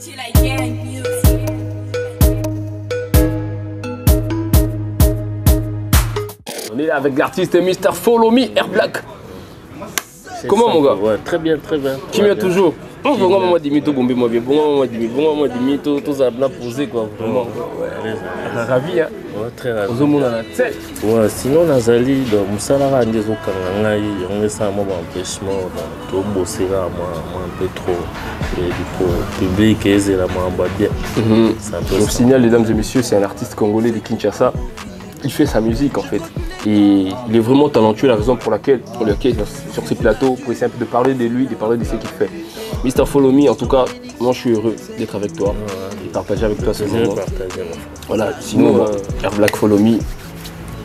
On est là avec l'artiste Mr. Follow Me, Air Black. Comment mon gars? Ouais, très bien, très bien. Qui m'y toujours? Bon, moi dis mito bombe moi bien. Bon, moi dis mito tout ça bien posé quoi. Vraiment. Ravi hein. Ouais, très ravi. Aux hommes on a tête. Ouais, sinon Nazali donc Musala des okangai, on est ça moi empêchement tout bosser là moi un peu trop et du coup public et c'est là moi bien. Je signale mesdames et messieurs, c'est un artiste congolais de Kinshasa. Il fait sa musique en fait. Et il est vraiment talentueux, la raison pour laquelle sur ces plateaux, pour essayer un peu de parler de lui, de parler de ce qu'il fait. Mr. Follow Me, en tout cas, moi je suis heureux d'être avec toi et partager avec toi ce moment. Voilà, sinon, Air Black Follow Me,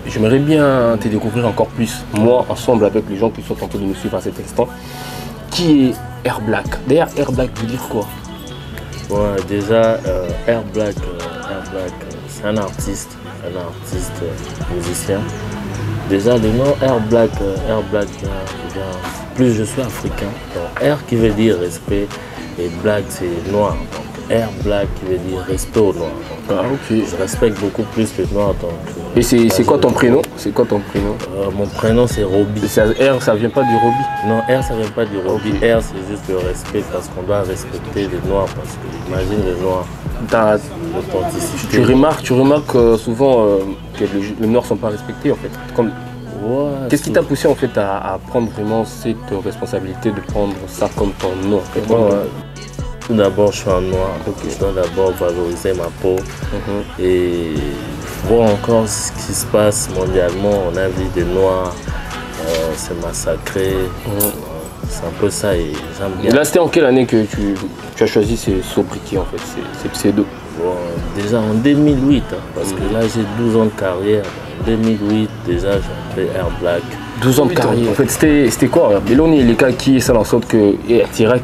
j'aimerais bien te découvrir encore plus, moi, ensemble avec les gens qui sont en train de nous suivre à cet instant. Qui est Air Black? D'ailleurs, Air Black veut dire quoi? Ouais, déjà, Air Black, c'est un artiste musicien. Déjà, le nom Air Black vient, plus je suis africain. Donc, Air qui veut dire respect et Black c'est noir. Donc, Air Black qui veut dire respect au noir. Donc, je respecte beaucoup plus le noir. Donc, et c'est quoi ton prénom? C'est quoi ton prénom? Mon prénom c'est Roby. Air, ça vient pas du Roby? Non, Air ça vient pas du Roby. Air c'est juste le respect parce qu'on doit respecter les noirs. Parce que imagine les noirs. Tu remarques souvent que les noirs ne sont pas respectés en fait. Qu'est-ce qui t'a poussé en fait à prendre vraiment cette responsabilité de prendre ça comme ton nom en fait? Tout d'abord, je suis un noir, donc je dois d'abord valoriser ma peau et voir encore ce qui se passe mondialement. On a vu des noirs se massacrer. C'est un peu ça et j'aime bien. Et là, c'était en quelle année que tu as choisi ces sobriquets en fait, ces pseudos? Bon, déjà en 2008, parce que là j'ai 12 ans de carrière. En 2008, déjà j'ai fait Air Black. 12 ans de carrière. En fait, c'était quoi? Mélanie, les cas qui est en sorte que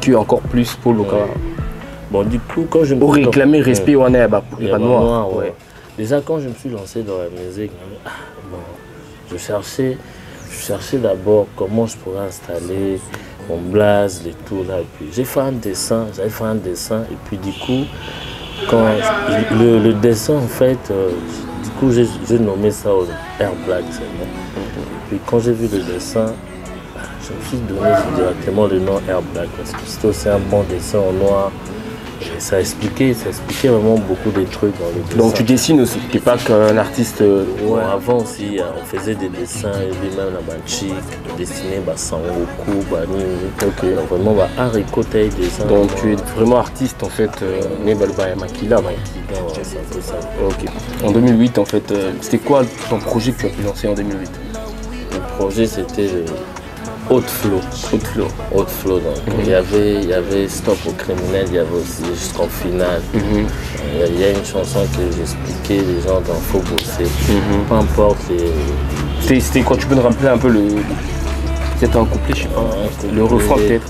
tu encore plus pour le cas. Bon, du coup, quand je me suis réclamer respect au noir. Déjà, quand je me suis lancé dans la musique, bon, je cherchais d'abord comment je pourrais installer mon blaze, les tout là. Et puis j'ai fait un dessin, et puis du coup, quand le dessin en fait, du coup j'ai nommé ça Air Black. Et puis quand j'ai vu le dessin, je me suis donné directement le nom Air Black parce que c'était aussi un bon dessin en noir. Et ça expliquait vraiment beaucoup de trucs dans le dessin. Donc tu dessines aussi, tu n'es pas qu'un artiste. Ouais, avant aussi, on faisait des dessins, et même la banchique, dessiner Sangoku, donc vraiment haricot taille dessin. Donc tu es vraiment artiste en fait, Makila. C'est un peu ça. Ok. En 2008 en fait, c'était quoi ton projet que tu as pu lancer en 2008? Le projet c'était Haute Flow. Donc il y avait Stop au criminel, il y avait aussi Jusqu'en finale. Il y a une chanson que j'expliquais, les gens dans faut bosser. Peu importe les. C'était quoi? Tu peux nous rappeler un peu peut-être un couplet, je sais pas. Le refrain peut-être.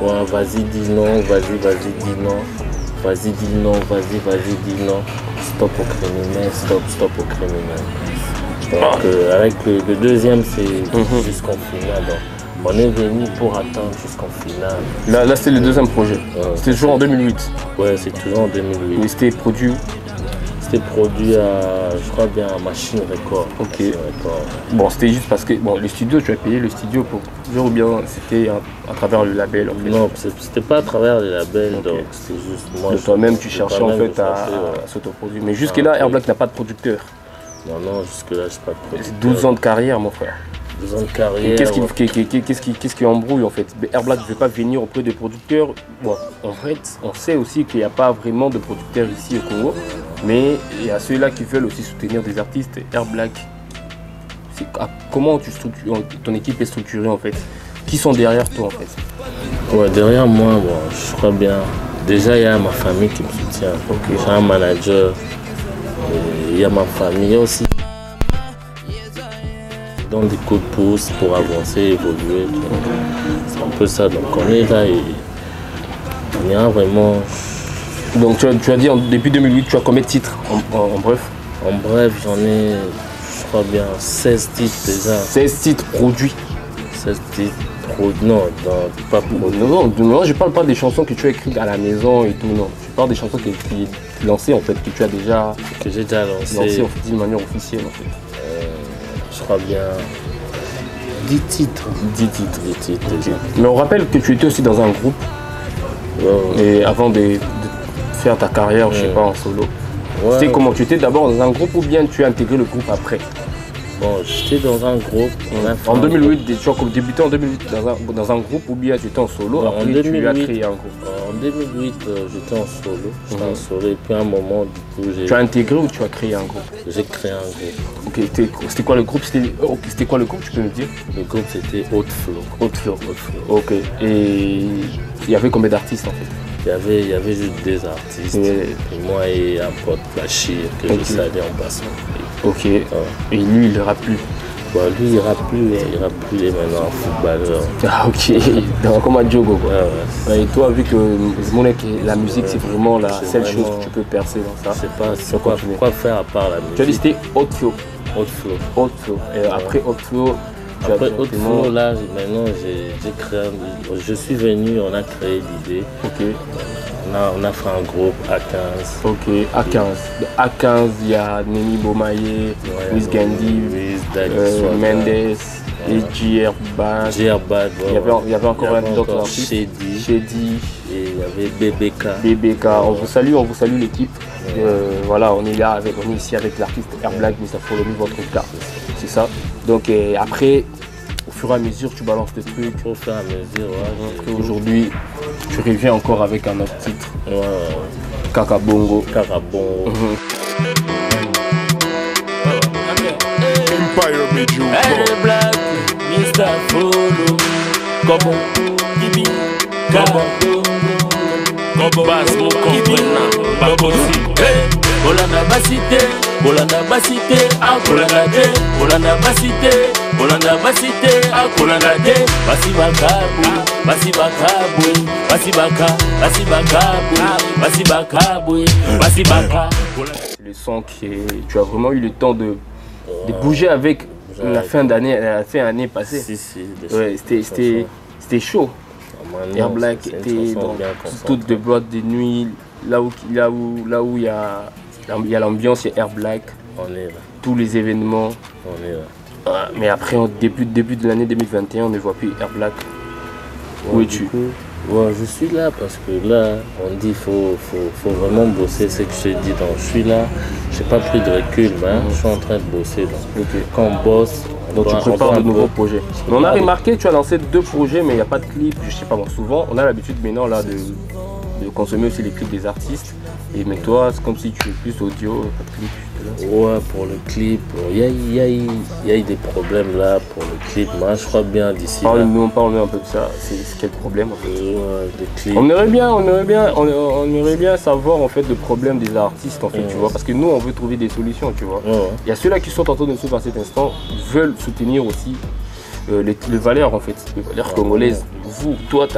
Ouais, vas-y dis non, vas-y dis non. Vas-y dis non, vas-y dis non. Stop au criminel, stop au criminel. Donc avec le deuxième c'est Jusqu'en finale. Donc, on est venu pour attendre jusqu'en finale. Là c'était le deuxième projet. C'était toujours en 2008. Ouais, c'est toujours en 2008. Mais c'était produit? C'était produit à, je crois bien, à Machine Record. Ok. Bon, c'était juste parce que le studio, tu as payé le studio pour dire ou bien c'était à travers le label en fait? Non, c'était pas à travers le label, donc c'était juste moi. De toi-même, tu cherchais en fait à s'autoproduire. Mais jusque-là, Air Black n'a pas de producteur. Non, jusque-là, je n'ai pas de producteur. 12 ans de carrière, mon frère. 12 ans de carrière. Qu'est-ce qui embrouille en fait? Air Black ne veut pas venir auprès des producteurs. Bon, en fait, on sait aussi qu'il n'y a pas vraiment de producteurs ici au Congo, mais il y a ceux-là qui veulent aussi soutenir des artistes. Air Black, comment ton équipe est structurée en fait? Qui sont derrière toi en fait? Ouais, derrière moi, je crois bien. Déjà, il y a ma famille qui me soutient. J'ai un manager, il y a ma famille, il y a aussi dans des coups de pouce pour avancer, évoluer. C'est un peu ça. Donc on est là et on ira vraiment. Donc tu as dit depuis 2008, tu as combien de titres en bref? En bref, j'en ai, je crois bien, 16 titres déjà. 16 titres produits? 16 titres Non, pas produit. Non, je parle pas des chansons que tu as écrites à la maison et tout, non. Je parle des chansons qui sont lancées en fait, que tu as déjà... Que j'ai déjà lancées. D'une manière officielle en fait. Je crois bien 10 titres. 10 titres. Okay. Mais on rappelle que tu étais aussi dans un groupe. Et avant de faire ta carrière, je sais pas, en solo. C'était comment? Tu étais d'abord dans un groupe ou bien tu as intégré le groupe après? Bon, j'étais dans un groupe. En 2008, tu as débuté en 2008 dans un groupe ou bien tu étais en solo? Après, en 2008, tu as créé un groupe. En 2008, j'étais en solo. Et puis à un moment, du coup, tu as intégré ou tu as créé un groupe? J'ai créé un groupe. Ok, c'était quoi le groupe? C'était quoi le groupe, tu peux me dire? Le groupe, c'était Haute Flow. Haute Flow. Ok. Et il y avait combien d'artistes en fait? Il y avait juste des artistes. Et moi et un pote Flashy que je salais en passant. Ok. Et lui, il ne rappe plus? Bon, lui, il rappe plus. Il rappe plus, il est maintenant un footballeur. Ah ok. Comme un Diogo quoi. Et toi, vu que la musique, c'est vraiment la seule chose que tu peux percer dans ça. Je sais pas quoi faire à part la musique. Tu as dit c'était Haute Flow. Haute Flow. Haute Flow. Et après Haute Flow, après Haute Flow, là, maintenant, j'ai créé. Je suis venu, on a créé l'idée. Ok. On a fait un groupe A15. Ok, A15. A15, il y a Neni Bomaye, Wiz Gandhi, Mendes, et JR Bad. JR Bad, il y avait encore un autre artiste. Shady. Et il y avait BBK. On vous salue l'équipe. Voilà, on est ici avec l'artiste Airblack, Mr. Follow Me, votre gars. C'est ça. Donc après, au fur et à mesure, tu balances des trucs. Au fur et à mesure, ouais. Aujourd'hui, tu reviens encore avec un autre titre. Kaka Bongo. Empire made you Airblack, Mr. Follow. Comment? Bibi. Comment? Basse mon comprenant. Pas possible. Bolanda basité, ah Bolanda de, Bolanda basité, ah Bolanda de, Basibaka. Le son tu as vraiment eu le temps de bouger avec la fin d'année passée. C'était chaud. Airblack était dans toutes les boîtes de nuit, là où il y a l'ambiance, il y a Airblack. On est là. Tous les événements. On est là. Mais après, au début de l'année 2021, on ne voit plus Airblack. Où es-tu? Je suis là parce que là, on dit qu'il faut vraiment bosser. C'est ce que je te dis. Donc, je suis là. Je n'ai pas pris de recul, mais je suis en train de bosser. Donc, quand on bosse, donc tu prépares de nouveaux projets. On a remarqué, tu as lancé 2 projets, mais il n'y a pas de clip. Je sais pas, bon, souvent, on a l'habitude maintenant là de consommer aussi les clips des artistes. Mais toi, c'est comme si tu es plus audio, pas de clip. Ouais, pour le clip, il y a eu des problèmes là pour le clip. Moi, je crois bien d'ici. Parle-nous un peu de ça. C'est quel problème en fait? Le clip. On aimerait bien savoir en fait le problème des artistes en fait, tu vois, parce que nous on veut trouver des solutions, tu vois. Il y a ceux-là qui sont en train de suivre à cet instant, veulent soutenir aussi les valeurs en fait, les valeurs congolaises. Toi, tu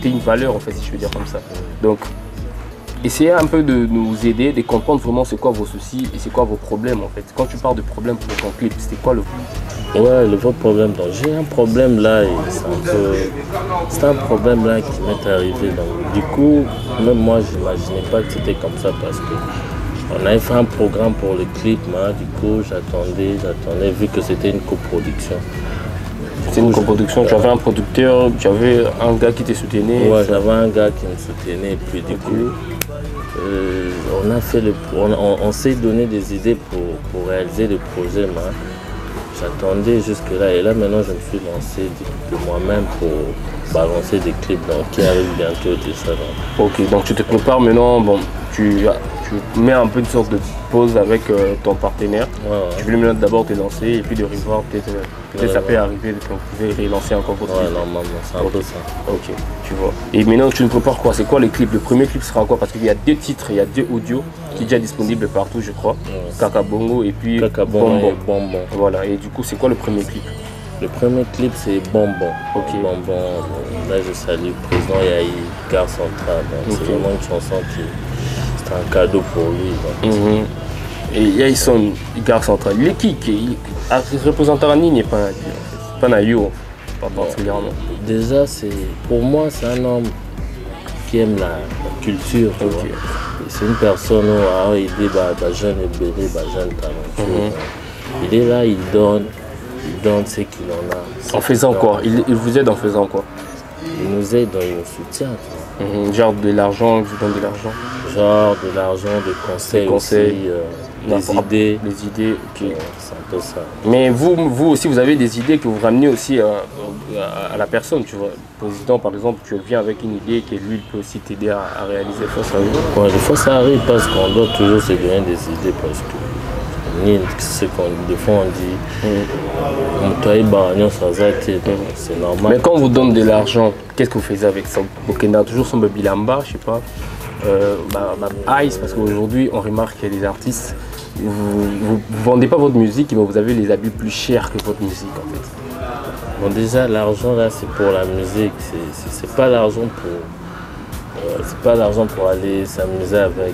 es une valeur en fait, si je veux dire comme ça. Donc, essayez un peu de nous aider, de comprendre vraiment c'est quoi vos soucis et c'est quoi vos problèmes en fait. Quand tu parles de problème pour ton clip, c'était quoi le problème? Ouais, le vrai problème. J'ai un problème là et c'est un problème là qui m'est arrivé. Donc, du coup, même moi, je n'imaginais pas que c'était comme ça parce que on avait fait un programme pour le clip, mais du coup, j'attendais vu que c'était une coproduction. C'est une coproduction, tu avais un producteur, tu avais un gars qui te soutenait? Ouais, j'avais un gars qui me soutenait et puis du coup, on s'est donné des idées pour réaliser le projet, mais j'attendais jusque là et là maintenant je me suis lancé de moi-même pour balancer des clips qui arrivent bientôt déjà. Ok, donc tu te prépares maintenant, bon, tu mets un peu une sorte de pause avec ton partenaire. Tu voulais maintenant d'abord te lancer et puis de revoir peut-être ça peut arriver que vous pouvez relancer encore votre clip. Normalement, c'est un peu ça. Ok, tu vois. Et maintenant tu nous prépares quoi? C'est quoi les clips? Le premier clip sera quoi? Parce qu'il y a 2 titres, il y a 2 audios qui sont déjà disponibles partout je crois. Kaka Bongo et puis Bonbon. Voilà, et du coup c'est quoi le premier clip? Le premier clip c'est Bonbon. Ok. Bonbon, là je salue le président Yahi, Gare Centrale. C'est vraiment une chanson qui c'est un cadeau pour lui. Et Yahi son Gare Centrale. Il est qui représentant en ligne pas Nayo. particulièrement? Déjà, pour moi, c'est un homme qui aime la culture. C'est une personne qui a aidé les jeunes et les jeunes talentueux. Il est là, il donne ce qu'il en a. En faisant quoi? Il vous aide en faisant quoi? Il nous aide, il nous soutient. Genre de l'argent, il vous donne de l'argent? Genre de l'argent, des conseils. Aussi, les idées, ok. C'est un peu ça. Mais vous aussi, vous avez des idées que vous ramenez aussi à la personne, tu vois. Le président, par exemple, tu viens avec une idée que lui, il peut aussi t'aider à réaliser. Des fois, ça arrive. Ouais, des fois, ça arrive parce qu'on doit toujours se donner des idées parce que des fois, on dit c'est normal. Mais quand on vous donne de l'argent, qu'est-ce que vous faites avec ça? On a toujours son bilamba, je sais pas. Ice, parce qu'aujourd'hui, on remarque qu'il y a des artistes. Vous ne vendez pas votre musique, mais vous avez les habits plus chers que votre musique en fait. Bon, déjà l'argent là c'est pour la musique, c'est pas l'argent pour aller s'amuser avec,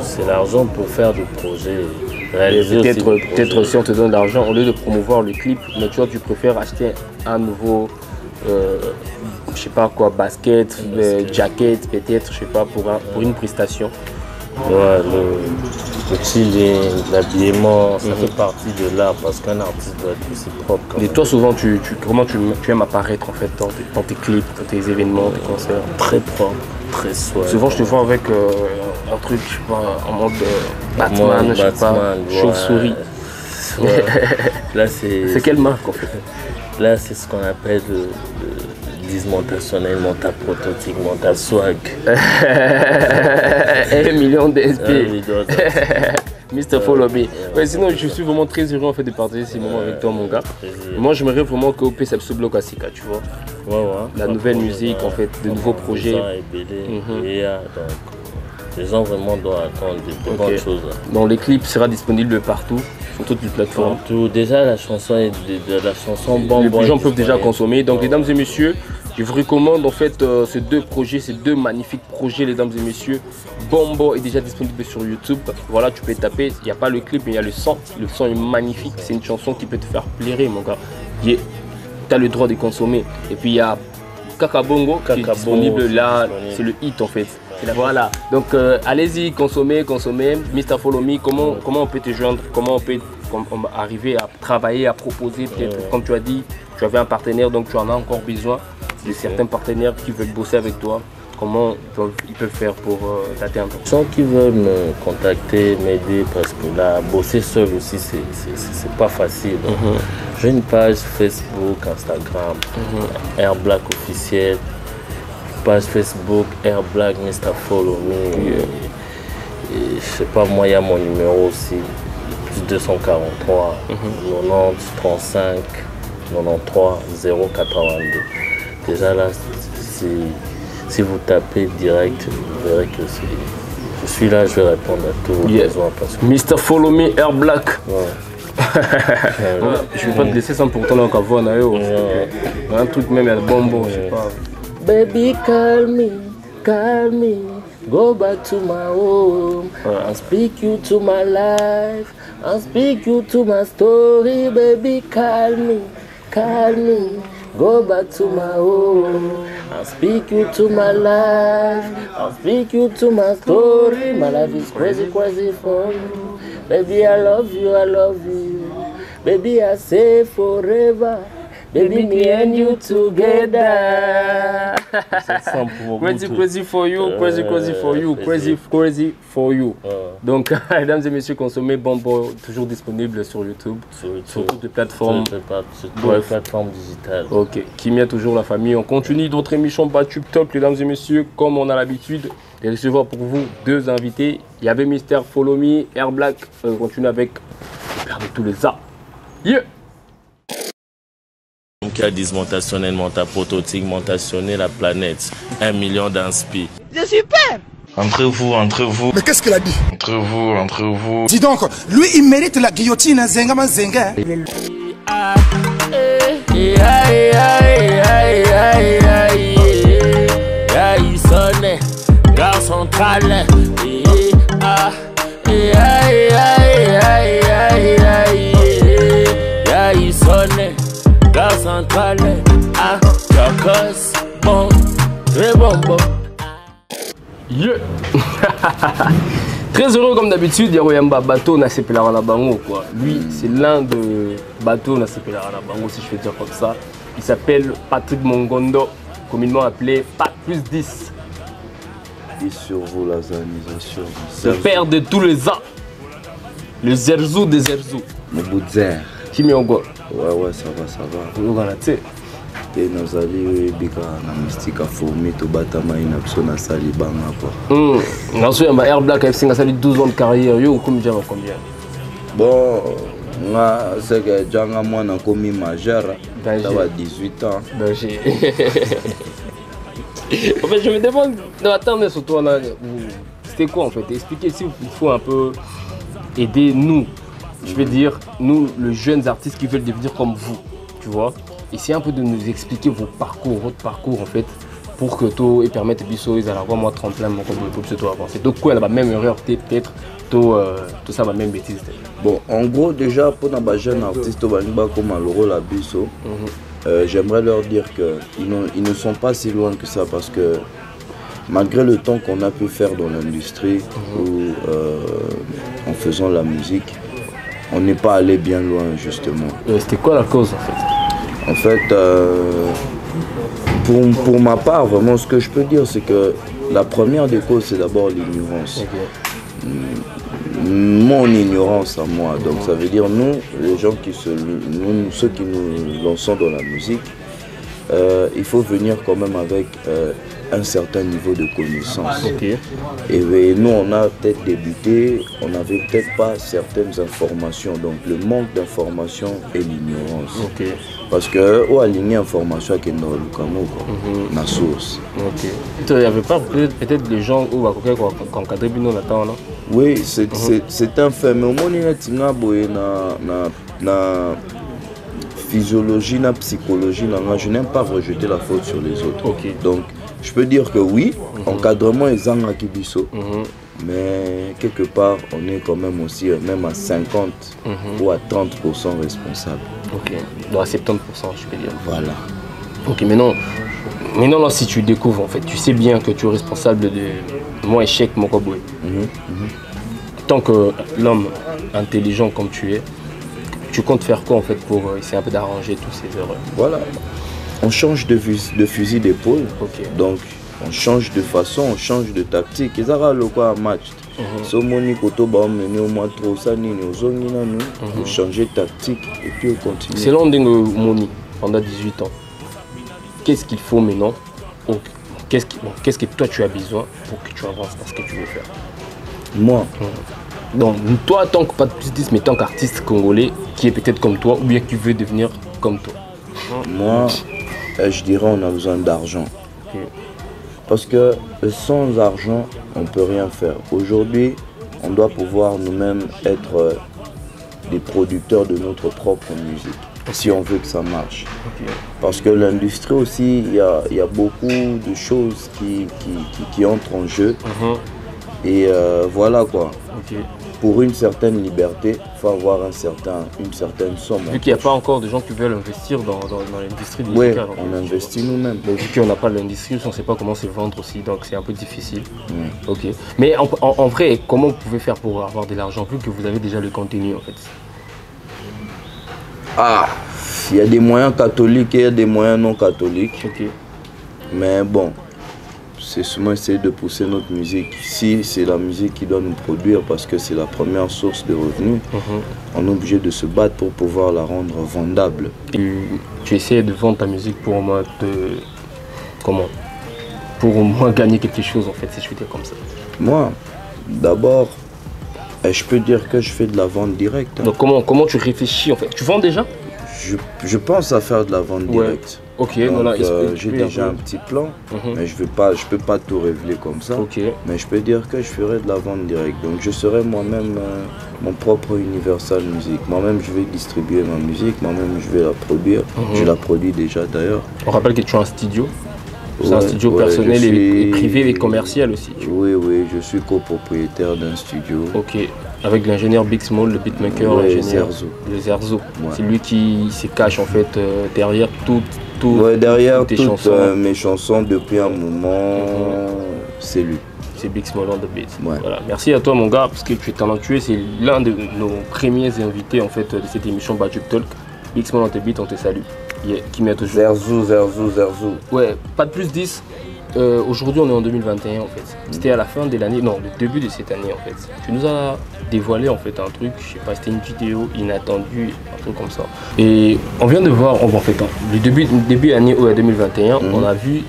c'est l'argent pour faire des projets, réaliser peut-être si on te donne l'argent, au lieu de promouvoir le clip, mais tu vois, tu préfères acheter un nouveau je sais pas quoi, basket, jacket peut-être, je sais pas, pour une prestation. Ouais, le chilling, l'habillement, ça fait partie de l'art parce qu'un artiste doit être aussi propre. Et toi, souvent, comment tu aimes apparaître en fait dans tes clips, dans tes événements, tes concerts? Très propre, très soigné. Souvent, je te vois avec un truc, je sais pas, en mode Batman, je sais pas, chauve-souris. Ouais. Là, c'est quelle marque en fait? Là, c'est ce qu'on appelle le dismontationnel, monta prototype, monta swag. 1 million d'SP. Mr. Follow Me. Ouais, sinon, je suis vraiment très heureux en fait de partager ces moments avec toi, mon gars. Moi, j'aimerais vraiment que OP ça se bloque à Sika, tu vois. La nouvelle musique, en fait, de nouveaux projets. Donc, les gens vraiment doivent attendre de bonnes choses. Donc, les clips sera disponible partout. Sur toutes les plateformes. Déjà, la chanson est la chanson Bonbon. Les gens peuvent déjà consommer. Donc, mesdames et messieurs, je vous recommande en fait ces deux projets, ces deux magnifiques projets, mesdames et messieurs. Bonbon est déjà disponible sur YouTube. Voilà, tu peux taper. Il n'y a pas le clip, mais il y a le son. Le son est magnifique. C'est une chanson qui peut te faire pleurer, mon gars. Tu as le droit de consommer. Et puis, il y a Kakabongo qui est disponible là. C'est le hit en fait. Voilà, donc allez-y, consommez. Mr. Follow Me, comment on peut te joindre? Comment on peut arriver à travailler, à proposer? Peut-être, comme tu as dit, tu avais un partenaire, donc tu en as encore besoin de certains partenaires qui veulent bosser avec toi. Comment ils peuvent faire pour t'atteindre? Les gens qui veulent me contacter, m'aider, parce que là, bosser seul aussi, c'est pas facile. J'ai une page Facebook, Instagram, Air Black officiel. Page Facebook, Air Black, Mr. Follow Me. Et je sais pas, moi, il y a mon numéro aussi, plus 243 90 35 93 082. Déjà là, si vous tapez direct, vous verrez que je suis là, je vais répondre à tous vos besoins. Parce que... Mr. Follow Me, Air Black. Je vais pas te laisser sans pourtant là, voix un truc même, il y a le bonbon, je sais pas. Baby, call me, go back to my home, and speak you to my life, and speak you to my story. Baby, call me, go back to my home, and speak you to my life, and speak you to my story. My life is crazy for you. Baby, I love you, baby, I say forever. Baby, me and you together. Crazy for you. Donc, mesdames et messieurs, consommez Bonbon, toujours disponible sur YouTube, sur toutes les plateformes. Sur toutes les plateformes digitales. Ok, Kimia, toujours la famille. On continue d'autres émissions Batube Top, mesdames et messieurs, comme on a l'habitude de recevoir pour vous deux invités. Il y avait Mr. Follow Me, Air Black. On continue avec le père de tous les arts. Yeah! Qui a dismontationnel, monta prototype, montationné la planète. 1 million d'inspi. C'est super! Entre vous. Mais qu'est-ce qu'il a dit? Entre vous. Dis donc, lui il mérite la guillotine, Zengama Zenga. Il sonne, garçon câlin. Il sonne. gare centrale, ah, Jacques, bon, très bon, bon. Yeah. Très heureux comme d'habitude, Yaroyamba Bateau na Sepelara na Bango quoi. Lui, c'est l'un de Bateau na Sepelara na Bango si je peux dire comme ça. Il s'appelle Patrick Mongondo, communément appelé Pat plus 10. Et sur vous la zanisation. Le père de tous les ans. Le Zerzou des Zerzou. Le Boudzer. Kimiongo. Ouais, ça va, ça va. Vous et nous allons bika na mystique à former to batama ina na sali banga quoi. Non, c'est un Air Black FC a sali 12 ans de carrière. Yo combien? Bon, nga c'est que janga moi na komi majeur. T'avais 18 ans. Danger. En fait, je me demande de m'attendre sur toi là. C'était quoi en fait? Expliquez s'il faut un peu aider nous. Je veux dire, nous, les jeunes artistes qui veulent devenir comme vous, tu vois. Essayez un peu de nous expliquer vos parcours, votre parcours en fait, pour que tout et permettre Bissot, ils allaient avoir moi tremplin, mon comme pour ce toi avancer. Donc quoi, elle va même erreur peut-être, tout ça va même bêtise. Bon, en gros déjà pour nos jeunes artistes, comme Aloro la Bissot, j'aimerais leur dire qu'ils ne sont pas si loin que ça parce que malgré le temps qu'on a pu faire dans l'industrie ou en faisant la musique, on n'est pas allé bien loin justement. C'était quoi la cause en fait? En fait, pour ma part, vraiment ce que je peux dire, c'est que la première des causes, c'est d'abord l'ignorance. Mon ignorance à moi. Donc ça veut dire nous, les gens ceux qui nous lançons dans la musique, il faut venir quand même avec un certain niveau de connaissance. Et nous, on a peut-être débuté, on n'avait peut-être pas certaines informations. Donc le manque d'informations et l'ignorance. Parce que on a aligné l'information qui est dans le camo, la source. Il n'y avait pas peut-être des gens où on a encadré bien là. Oui, c'est un fait. Mais au moins, il y a physiologie, la psychologie, je n'aime pas rejeter la faute sur les autres. Donc, je peux dire que oui, encadrement est en Akibiso, mais quelque part, on est quand même aussi, même à 50 ou à 30% responsable. Donc à 70%, je peux dire. Voilà. Maintenant là, si tu découvres, en fait, tu sais bien que tu es responsable de mon échec, mon cowboy. Tant que l'homme intelligent comme tu es, tu comptes faire quoi en fait pour essayer un peu d'arranger tous ces erreurs? Voilà, on change de fusil d'épaule, donc on change de façon, on change de tactique. Ils ont un match. Si on change de tactique et puis on continue. Selon Moni, pendant 18 ans, qu'est-ce qu'il faut maintenant? Qu'est-ce que toi tu as besoin pour que tu avances dans ce que tu veux faire? Moi donc toi, tant que pas plus 10, mais tant qu'artiste congolais qui est peut-être comme toi ou bien qui veut devenir comme toi. Moi, je dirais on a besoin d'argent. Parce que sans argent, on ne peut rien faire. Aujourd'hui, on doit pouvoir nous-mêmes être des producteurs de notre propre musique. Si on veut que ça marche. Parce que l'industrie aussi, il y a beaucoup de choses qui entrent en jeu. Et voilà quoi. Pour une certaine liberté, il faut avoir une certaine somme. Vu qu'il n'y a pas encore de gens qui veulent investir dans l'industrie musicale. Oui, on investit nous-mêmes. Mais vu qu'on n'a pas l'industrie, on ne sait pas comment se vendre aussi, donc c'est un peu difficile. Mais en vrai, comment vous pouvez faire pour avoir de l'argent, vu que vous avez déjà le contenu en fait? Il y a des moyens catholiques et il y a des moyens non catholiques. Mais bon, c'est seulement essayer de pousser notre musique. Si c'est la musique qui doit nous produire parce que c'est la première source de revenus, on est obligé de se battre pour pouvoir la rendre vendable. Tu essaies de vendre ta musique pour au moins pour au moins gagner quelque chose en fait, si je peux dire comme ça. Moi, d'abord, je peux dire que je fais de la vente directe. Donc comment tu réfléchis en fait? Tu vends déjà? Je pense à faire de la vente directe. J'ai déjà un petit plan, mais je peux pas tout révéler comme ça. Mais je peux dire que je ferai de la vente directe. Donc je serai moi-même mon propre Universal Music. Moi-même je vais distribuer ma musique, moi-même je vais la produire. Je la produis déjà d'ailleurs. On rappelle que tu as un studio? C'est un studio personnel et privé et commercial aussi. Oui, je suis copropriétaire d'un studio. Ok, avec l'ingénieur Big Small, le beatmaker, l'ingénieur Zerzo. Ouais. C'est lui qui se cache en fait derrière derrière toutes chansons. Mes chansons depuis un moment, c'est lui. C'est Big Small on the beat. Ouais. Voilà. Merci à toi mon gars, parce que tu es talentueux, c'est l'un de nos premiers invités en fait de cette émission Badjuk Talk. Big Small on the beat, on te salue. Qui met toujours. Zerzo. Ouais, pas de plus 10. Aujourd'hui on est en 2021 en fait. C'était à la fin de l'année, non, le début de cette année en fait. Tu nous as dévoilé en fait un truc, je sais pas, c'était une vidéo inattendue, un truc comme ça. Et on vient de voir, en fait, le début année 2021, on a vu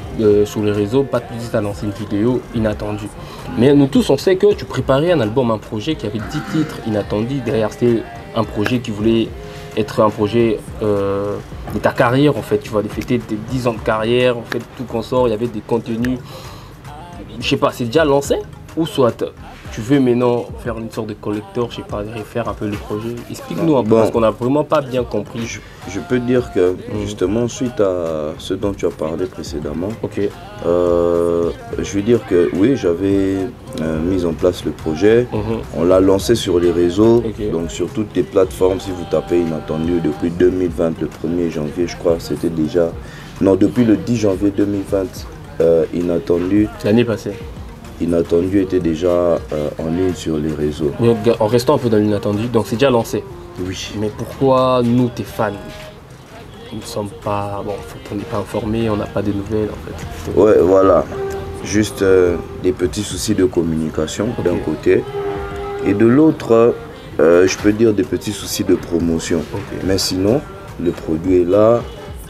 sur les réseaux, pas de plus 10 a lancé une vidéo inattendue. Mais nous tous on sait que tu préparais un album, un projet qui avait 10 titres inattendus. Derrière c'était un projet qui voulait être un projet de ta carrière en fait, tu vas fêter tes 10 ans de carrière, en fait tout consort, il y avait des contenus, je sais pas, c'est déjà lancé ou soit tu veux maintenant faire une sorte de collector, je sais pas, refaire un peu le projet. Explique-nous un peu parce qu'on n'a vraiment pas bien compris. Je peux dire que justement suite à ce dont tu as parlé précédemment, je veux dire que oui, j'avais mis en place le projet, on l'a lancé sur les réseaux, donc sur toutes les plateformes. Si vous tapez Inattendu depuis 2020, le 1er janvier je crois, c'était déjà, non, depuis le 10 janvier 2020, Inattendu. L'année passée. Inattendu était déjà en ligne sur les réseaux. En restant un peu dans l'inattendu, donc c'est déjà lancé. Oui. Mais pourquoi nous, tes fans, nous ne sommes pas, on n'est pas informés, on n'a pas de nouvelles en fait. Ouais, voilà. Juste des petits soucis de communication d'un côté. Et de l'autre, je peux dire des petits soucis de promotion. Mais sinon, le produit est là.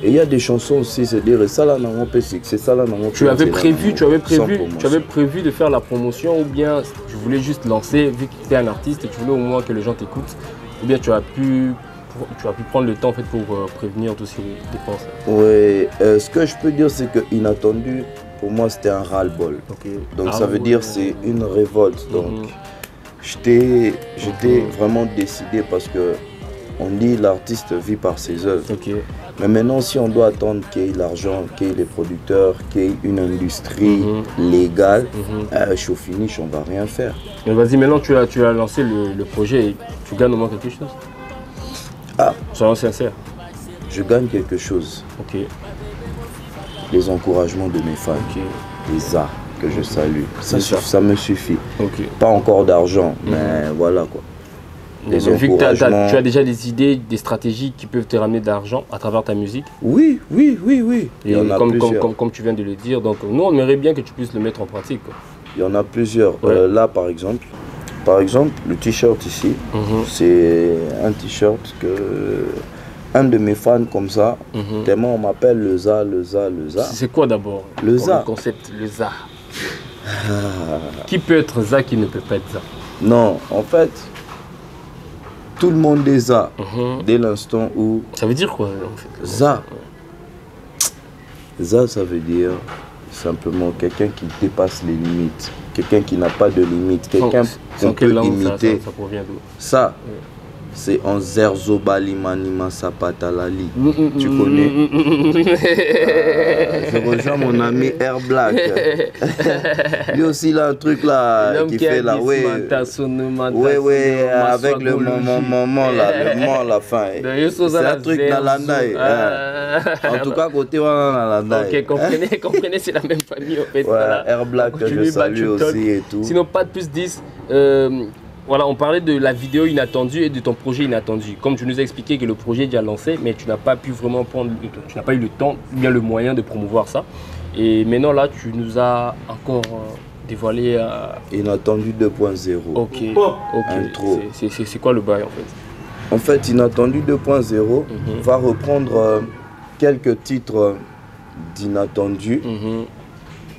Et il y a des chansons aussi, c'est-à-dire ça là, c'est ça là. Tu avais prévu de faire la promotion ou bien tu voulais juste lancer, vu que tu es un artiste et tu voulais au moins que les gens t'écoutent, ou bien tu as pu prendre le temps en fait, pour prévenir toutes ces dépenses. Oui, ce que je peux dire c'est que Inattendu, pour moi c'était un ras-le-bol. Donc ça veut dire c'est une révolte. Donc j'étais vraiment décidé parce que on dit l'artiste vit par ses œuvres. Mais maintenant, si on doit attendre qu'il y ait l'argent, qu'il y ait les producteurs, qu'il y ait une industrie légale, je suis au finish, on ne va rien faire. Mais vas-y, maintenant tu as lancé le projet et tu gagnes au moins quelque chose? Soyons sincères. Je gagne quelque chose. Les encouragements de mes fans, les arts que je salue. Ça me suffit. Pas encore d'argent, mais voilà quoi. Mais vu que tu as déjà des idées, des stratégies qui peuvent te ramener de l'argent à travers ta musique. Oui. Et comme tu viens de le dire, donc nous on aimerait bien que tu puisses le mettre en pratique. Il y en a plusieurs. Là par exemple, le t-shirt ici, c'est un t-shirt que un de mes fans comme ça, tellement on m'appelle le ZA. C'est quoi d'abord le ZA? Le concept, le ZA. Qui peut être ZA, qui ne peut pas être ZA? Non, en fait, tout le monde est ZA dès l'instant où... Ça veut dire quoi en fait? ZA. ZA, ça veut dire simplement quelqu'un qui dépasse les limites. Quelqu'un qui n'a pas de limites. Quelqu'un qu'on peut imiter. Ça provient d'où? Ça, c'est en Zerzo Balimanima Sapatalali. Tu connais? Je rejoins mon ami Air Black. Lui aussi, il a un truc là qui fait là. Oui, avec le moment là, le moment à la fin. C'est un truc Nalanda. En tout cas, côté Nalanda. Ok, comprenez, c'est la même famille en fait. Voilà. Air Black que je salue aussi et tout. Sinon, pas de plus 10. Voilà, on parlait de la vidéo inattendue et de ton projet inattendu. Comme tu nous as expliqué que le projet est déjà lancé, mais tu n'as pas pu vraiment tu n'as pas eu le temps, bien le moyen de promouvoir ça. Et maintenant là, tu nous as encore dévoilé... Inattendu 2.0. Ok. Intro. C'est quoi le bail en fait? En fait, Inattendu 2.0 va reprendre quelques titres d'Inattendu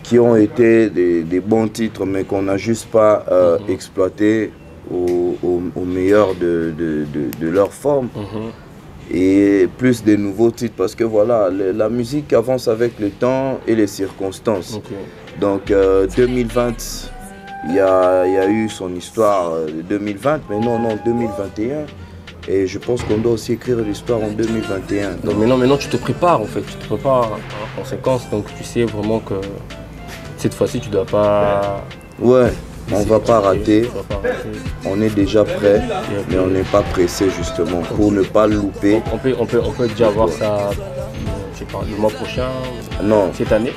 qui ont été des bons titres, mais qu'on n'a juste pas exploité au meilleur de leur forme. Et plus des nouveaux titres, parce que voilà, la musique avance avec le temps et les circonstances. Donc 2020, il y a eu son histoire 2020, mais non, 2021. Et je pense qu'on doit aussi écrire l'histoire en 2021. Donc maintenant tu te prépares en fait, tu te prépares en conséquence, donc tu sais vraiment que cette fois-ci tu dois pas... Ouais, on va pas rater, on est déjà prêt, mais on n'est pas pressé justement pour ne pas le louper. On peut déjà voir ça, je sais pas, le mois prochain? Non. Cette année?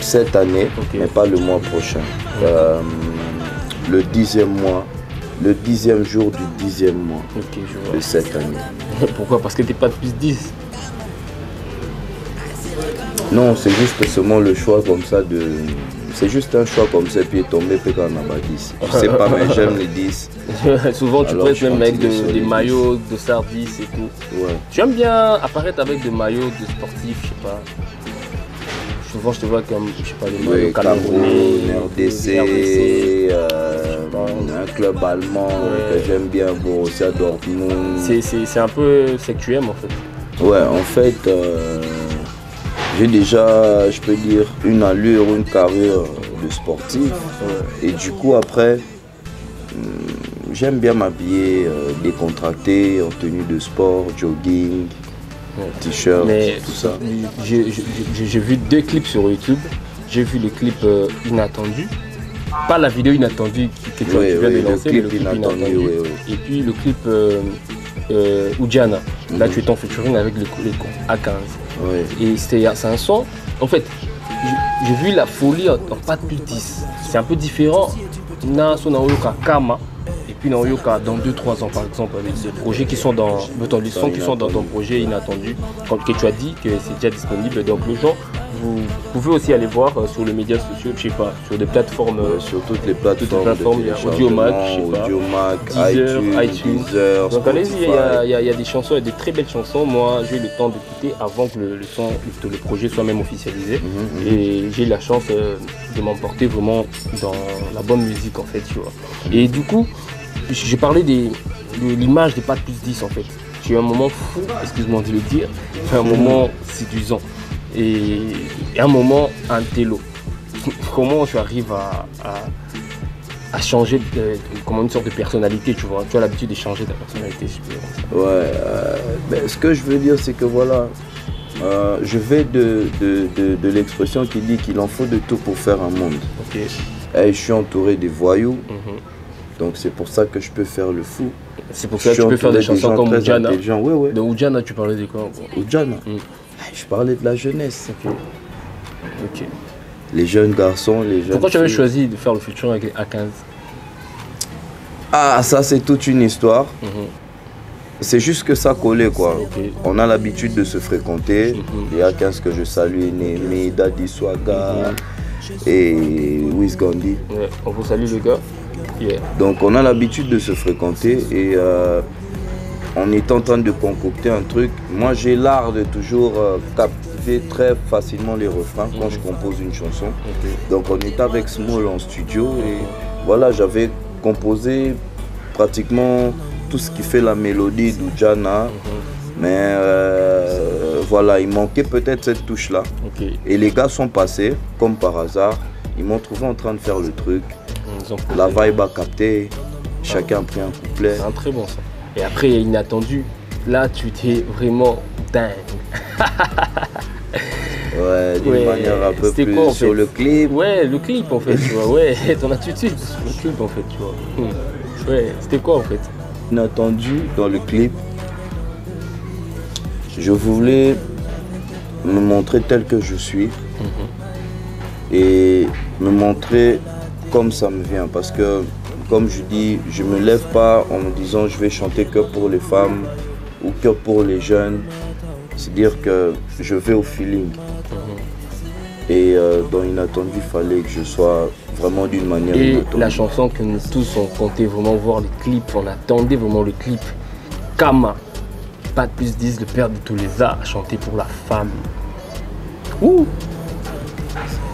Cette année, mais pas le mois prochain. Le 10e mois. Le 10e jour du 10e mois de cette année. Pourquoi? Parce que t'es pas de plus 10? Non, c'est juste seulement le choix comme ça de... C'est juste un choix comme ça, puis il est tombé quand on a 10. Je sais pas, mais j'aime les 10. Souvent tu prêtes même avec des maillots de Star 10 et tout. Ouais. Tu aimes bien apparaître avec des maillots de sportifs, je sais pas. Souvent je te vois comme, je sais pas, des maillots camerounais, RDC, un club allemand que j'aime bien, Borussia Dortmund. C'est un peu ce que tu aimes en fait. Ouais, en fait, j'ai déjà, je peux dire, une allure, une carrière de sportif. Et du coup, après, j'aime bien m'habiller décontracté, en tenue de sport, jogging, t-shirt, tout ça. J'ai vu 2 clips sur YouTube. J'ai vu le clip Inattendu. Pas la vidéo Inattendue que tu viens de lancer, mais le clip Inattendu. Et puis le clip Oudjana. Là, tu es en featuring avec les A15. Et c'est un son. En fait, j'ai vu la folie en pas de plus 10. C'est un peu différent. Na son Naoyoka Kama. Et puis Naoyoka dans 2-3 ans, par exemple, avec des projets qui sont dans. Les sons qui sont dans ton projet Inattendu. Que tu as dit que c'est déjà disponible. Donc, les gens, vous pouvez aussi aller voir sur les médias sociaux, je sais pas, sur des plateformes. Sur toutes les plateformes. Il y a Audiomack, iTunes. Deezer, donc allez-y, il y a des chansons, il y a des très belles chansons. Moi, j'ai eu le temps d'écouter avant que le projet soit même officialisé. Et j'ai eu la chance de m'emporter vraiment dans la bonne musique en fait, tu vois. Et du coup, j'ai parlé de l'image des pas de plus 10 en fait. J'ai eu un moment fou, excuse-moi de le dire, un moment séduisant. Et un moment intello. Comment tu arrives à changer comme une sorte de personnalité, tu vois. Tu as l'habitude de changer ta personnalité, si je peux dire. Ouais, ce que je veux dire, c'est que voilà, je vais de l'expression qui dit qu'il en faut de tout pour faire un monde. Et je suis entouré des voyous, donc c'est pour ça que je peux faire le fou. C'est pour ça que tu peux faire des chansons comme Oudjana. Ouais. De Oudjana, tu parlais de quoi? Oudjana. Je parlais de la jeunesse. Ok. Les jeunes garçons, les jeunes. Pourquoi tu avais choisi de faire le featuring avec les A15? Ah, ça c'est toute une histoire. C'est juste que ça collait quoi. On a l'habitude de se fréquenter. Il y a A15 que je salue, Némé, Daddy Swaga et Wiz Gandhi. Ouais, on vous salue les gars. Donc on a l'habitude de se fréquenter et on est en train de concocter un truc. Moi j'ai l'art de toujours captiver très facilement les refrains quand je compose une chanson. Donc on est avec Small en studio et voilà, j'avais composé pratiquement tout ce qui fait la mélodie d'Oudjana. Mais voilà, il manquait peut-être cette touche là. Et les gars sont passés comme par hasard. Ils m'ont trouvé en train de faire le truc. La vibe a capté. Chacun a pris un couplet. C'est un très bon son. Et après, Inattendu, là, tu t'es vraiment dingue. Ouais, d'une manière un peu plus quoi, sur fait le clip. Ouais, le clip en fait, tu vois. Ouais, ton attitude sur le clip en fait, tu vois. Ouais, c'était quoi en fait? Inattendu dans le clip, je voulais me montrer tel que je suis et me montrer comme ça me vient parce que comme je dis, je me lève pas en me disant je vais chanter que pour les femmes ou que pour les jeunes. C'est-à-dire que je vais au feeling. Et dans Inattendu, il fallait que je sois vraiment d'une manière inattendue. La chanson que nous tous on comptait vraiment voir le clip, on attendait vraiment le clip. Kama, pas de plus 10, le père de tous les arts, chanter pour la femme. Ouh.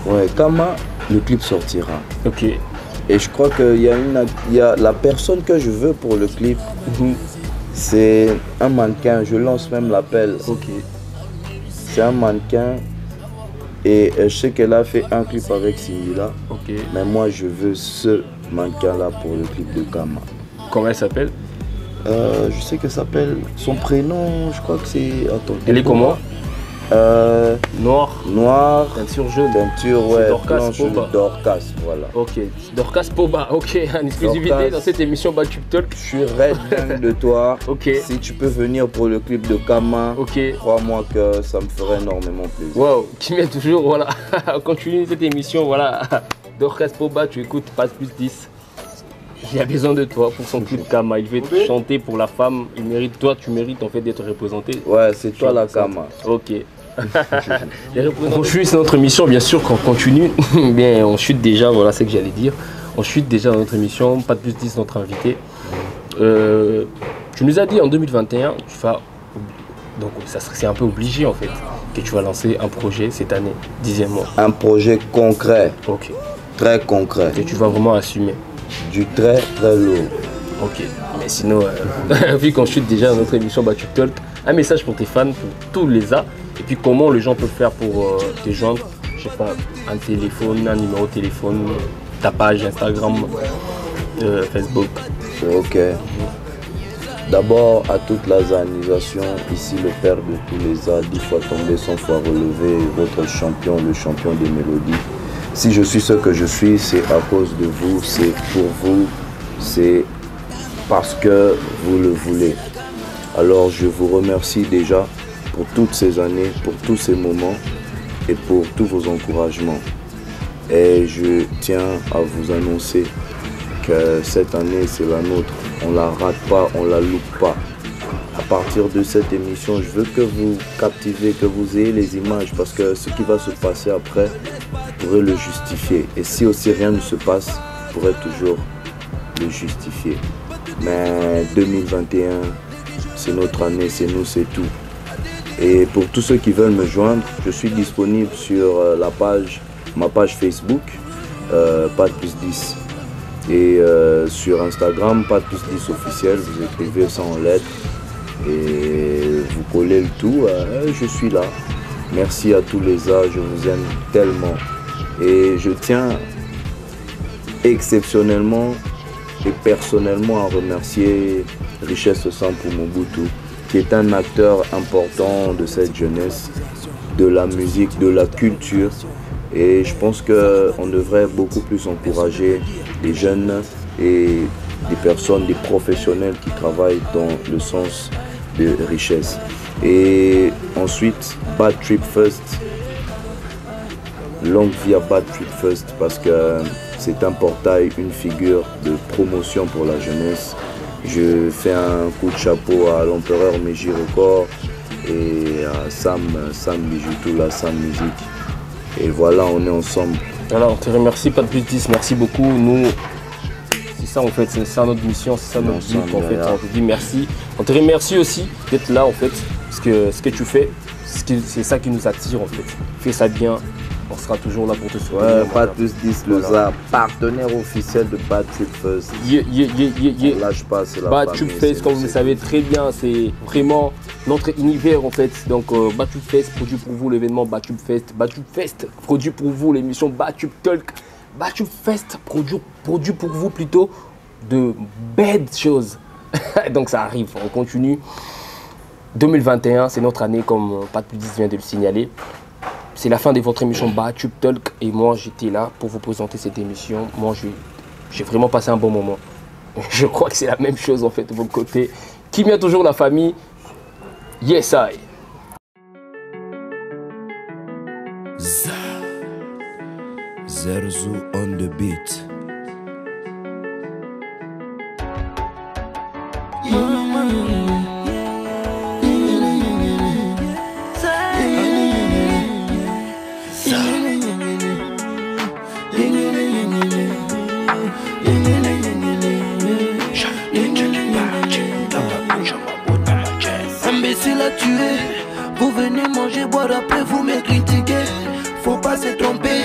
Ouais, Kama, le clip sortira. Ok. Et je crois qu'il y a la personne que je veux pour le clip. C'est un mannequin, je lance même l'appel. C'est un mannequin et je sais qu'elle a fait un clip avec Singila. Okay. Mais moi je veux ce mannequin là pour le clip de Kama. Comment elle s'appelle? Je sais que ça s'appelle son prénom, je crois que c'est... Attends. Elle est comment? Noir. Teinture jaune. Teinture, ouais. Dorcas Poba. Dorcas, voilà. Ok. Dorcas Poba, ok. En exclusivité Dorcas, dans cette émission Batube Talk. Je suis raide de toi. Ok. Si tu peux venir pour le clip de Kama, ok. Crois-moi que ça me ferait énormément plaisir. Wow, tu mets toujours, voilà. On continue cette émission, voilà. Dorcas Poba, tu écoutes Pas Plus 10. Il a besoin de toi pour son clip Kama. Il veut te chanter pour la femme. Il mérite, toi, tu mérites en fait d'être représenté. Ouais, c'est toi la Kama. Ok. On chute notre émission, bien sûr, qu'on continue. Bien, on chute déjà, voilà ce que j'allais dire. On chute déjà dans notre émission, Pas Plus 10, notre invité. Tu nous as dit en 2021, tu vas, donc c'est un peu obligé en fait, que tu vas lancer un projet cette année, 10e mois. Un projet concret. Ok. Très concret. Que tu vas vraiment assumer. Du très très lourd. Ok. Mais sinon, vu qu'on chute déjà dans notre émission Batube Talk, un message pour tes fans, pour tous les A. Et puis comment les gens peuvent faire pour te joindre, je sais pas, un téléphone, un numéro de téléphone, ta page Instagram, Facebook. Ok. D'abord à toute la organisation, ici le père de tous les A, 10 fois tombé, 100 fois relevé, votre champion, le champion des mélodies. Si je suis ce que je suis, c'est à cause de vous, c'est pour vous, c'est parce que vous le voulez. Alors je vous remercie déjà pour toutes ces années, pour tous ces moments et pour tous vos encouragements. Et je tiens à vous annoncer que cette année, c'est la nôtre. On ne la rate pas, on ne la loupe pas. À partir de cette émission, je veux que vous captivez, que vous ayez les images parce que ce qui va se passer après, vous pourrez le justifier. Et si aussi rien ne se passe, vous pourrez toujours le justifier. Mais 2021, c'est notre année, c'est nous, c'est tout. Et pour tous ceux qui veulent me joindre, je suis disponible sur ma page Facebook, Pas Plus 10. Et sur Instagram, Pas Plus 10 officiel, vous écrivez ça en lettres et vous collez le tout. Je suis là. Merci à tous les A, je vous aime tellement. Et je tiens exceptionnellement et personnellement à remercier Richesse Sampo Mobutu, qui est un acteur important de cette jeunesse, de la musique, de la culture. Et je pense qu'on devrait beaucoup plus encourager les jeunes et des personnes, des professionnels qui travaillent dans le sens de richesse. Et ensuite, Bad Trip First. Longue vie à Bad Trip First parce que c'est un portail, une figure de promotion pour la jeunesse. Je fais un coup de chapeau à l'empereur Meji Record et à Sam Bijoutou, la Sam Music. Et voilà, on est ensemble. Alors, on te remercie, Pas Plus 10, merci beaucoup. Nous, c'est ça en fait, c'est ça notre mission, c'est ça notre but en fait. On te dit merci. On te remercie aussi d'être là en fait, parce que ce que tu fais, c'est ça qui nous attire en fait. Fais ça bien. On sera toujours là pour te soutenir. Ouais, Pas Plus 10, le ZA, partenaire officiel de Bad Trip First. On lâche pas, c'est la Bad Trip First, comme vous le savez très bien, c'est vraiment notre univers en fait. Donc Bad Trip Fest produit pour vous l'événement Bad Trip Fest. Bad Trip Fest produit pour vous l'émission Bad Trip Talk. Bad Trip Fest produit pour vous plutôt de belles choses. Donc ça arrive, on continue. 2021, c'est notre année comme Pas Plus 10 vient de le signaler. C'est la fin de votre émission Batube Talk et moi j'étais là pour vous présenter cette émission. Moi j'ai vraiment passé un bon moment. Je crois que c'est la même chose en fait de votre côté. Qui vient toujours la famille? Yes I. Zerzo on the beat. Imbécile à tuer, vous venez manger, boire, après vous me critiquez. Faut pas se tromper,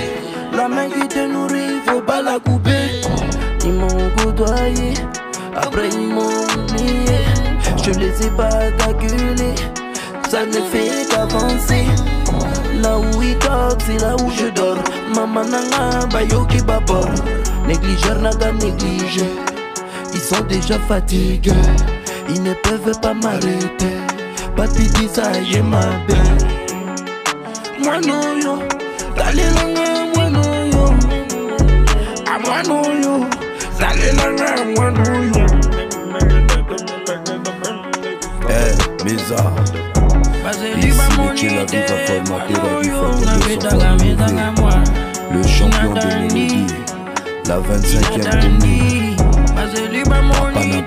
la main qui te nourrit, faut pas la couper. Ils m'ont coudoyé, après ils m'ont nié. Je les ai pas calculés, ça ne fait qu'avancer. Là où ils dorment, c'est là où je dors. Maman nanga, bayoki babor. Négligeur naga négligé, ils sont déjà fatigués. Ils ne peuvent pas m'arrêter. Papi dit ça, j'ai ma belle. Moi non yo, allez là, moi non yo. Ah moi non yo, allez là, moi non yo. Eh, Mesa. Ici, tu la vie va formater la vie formater le champion de mélodie, la 25e commune,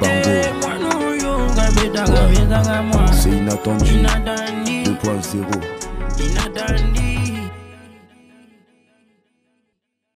Panabango. C'est inattendu 2.0.